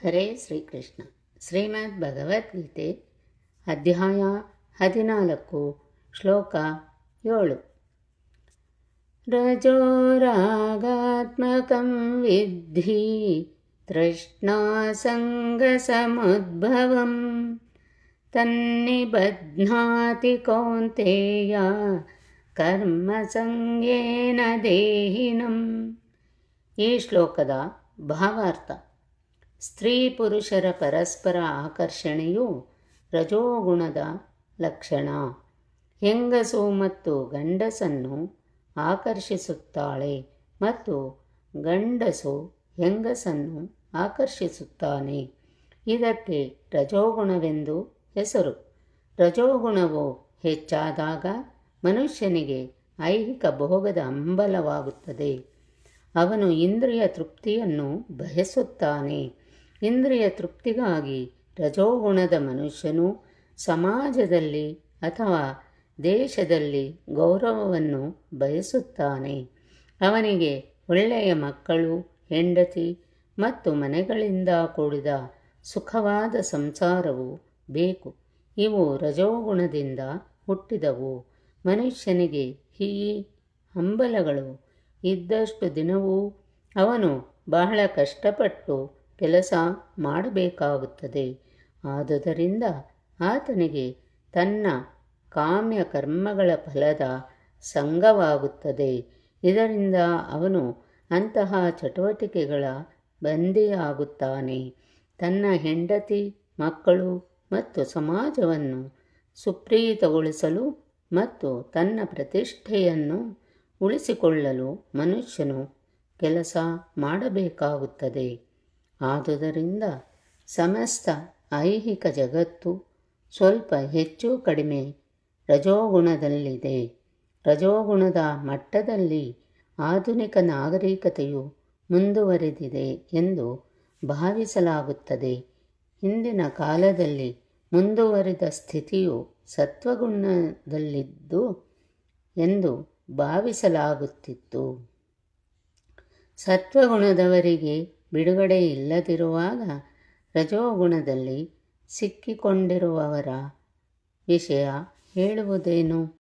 ಹರೇ ಶ್ರೀಕೃಷ್ಣ. ಶ್ರೀಮದ್ ಭಗವದ್ಗೀತೆ ಅಧ್ಯಾಯ 14 ಶ್ಲೋಕ 7. ರಜೋರಾಗಾತ್ಮಕಂ ವಿದ್ಧಿ ತೃಷ್ಣಾಸಂಗಸಮುದ್ಭವಂ ತನ್ನಿಬಧ್ನಾತಿ ಕೌಂತೆಯ ಕರ್ಮಸಂಗೇನ ದೇಹಿನಂ. ಈ ಶ್ಲೋಕದ ಭಾವಾರ್ಥ: ಸ್ತ್ರೀ ಪುರುಷರ ಪರಸ್ಪರ ಆಕರ್ಷಣೆಯು ರಜೋಗುಣದ ಲಕ್ಷಣ. ಹೆಂಗಸು ಮತ್ತು ಗಂಡಸನ್ನು ಆಕರ್ಷಿಸುತ್ತಾಳೆ ಮತ್ತು ಗಂಡಸು ಹೆಂಗಸನ್ನು ಆಕರ್ಷಿಸುತ್ತಾನೆ. ಇದಕ್ಕೆ ರಜೋಗುಣವೆಂದು ಹೆಸರು. ರಜೋಗುಣವು ಹೆಚ್ಚಾದಾಗ ಮನುಷ್ಯನಿಗೆ ಐಹಿಕ ಭೋಗದ ಹಂಬಲವಾಗುತ್ತದೆ. ಅವನು ಇಂದ್ರಿಯ ತೃಪ್ತಿಯನ್ನು ಬಯಸುತ್ತಾನೆ. ಇಂದ್ರಿಯ ತೃಪ್ತಿಗಾಗಿ ರಜೋಗುಣದ ಮನುಷ್ಯನು ಸಮಾಜದಲ್ಲಿ ಅಥವಾ ದೇಶದಲ್ಲಿ ಗೌರವವನ್ನು ಬಯಸುತ್ತಾನೆ. ಅವನಿಗೆ ಒಳ್ಳೆಯ ಮಕ್ಕಳು, ಹೆಂಡತಿ ಮತ್ತು ಮನೆಗಳಿಂದ ಕೂಡಿದ ಸುಖವಾದ ಸಂಸಾರವು ಬೇಕು. ಇವು ರಜೋಗುಣದಿಂದ ಹುಟ್ಟಿದವು. ಮನುಷ್ಯನಿಗೆ ಈ ಹಂಬಲಗಳು ಇದ್ದಷ್ಟು ದಿನವೂ ಅವನು ಬಹಳ ಕಷ್ಟಪಟ್ಟು ಕೆಲಸ ಮಾಡಬೇಕಾಗುತ್ತದೆ. ಆದುದರಿಂದ ಆತನಿಗೆ ತನ್ನ ಕಾಮ್ಯ ಕರ್ಮಗಳ ಫಲದ ಸಂಗವಾಗುತ್ತದೆ. ಇದರಿಂದ ಅವನು ಅಂತಹ ಚಟುವಟಿಕೆಗಳ ಬಂದಿಯಾಗುತ್ತಾನೆ. ತನ್ನ ಹೆಂಡತಿ, ಮಕ್ಕಳು ಮತ್ತು ಸಮಾಜವನ್ನು ಸುಪ್ರೀತಗೊಳಿಸಲು ಮತ್ತು ತನ್ನ ಪ್ರತಿಷ್ಠೆಯನ್ನು ಉಳಿಸಿಕೊಳ್ಳಲು ಮನುಷ್ಯನು ಕೆಲಸ ಮಾಡಬೇಕಾಗುತ್ತದೆ. ಆದುದರಿಂದ ಸಮಸ್ತ ಐಹಿಕ ಜಗತ್ತು ಸ್ವಲ್ಪ ಹೆಚ್ಚು ಕಡಿಮೆ ರಜೋಗುಣದಲ್ಲಿದೆ. ರಜೋಗುಣದ ಮಟ್ಟದಲ್ಲಿ ಆಧುನಿಕ ನಾಗರಿಕತೆಯು ಮುಂದುವರೆದಿದೆ ಎಂದು ಭಾವಿಸಲಾಗುತ್ತದೆ. ಹಿಂದಿನ ಕಾಲದಲ್ಲಿ ಮುಂದುವರಿದ ಸ್ಥಿತಿಯು ಸತ್ವಗುಣದಲ್ಲಿದ್ದು ಎಂದು ಭಾವಿಸಲಾಗುತ್ತಿತ್ತು. ಸತ್ವಗುಣದವರಿಗೆ ಬಿಡುಗಡೆ ಇಲ್ಲದಿರುವಾಗ ರಜೋಗುಣದಲ್ಲಿ ಸಿಕ್ಕಿಕೊಂಡಿರುವವರ ವಿಷಯ ಹೇಳುವುದೇನು?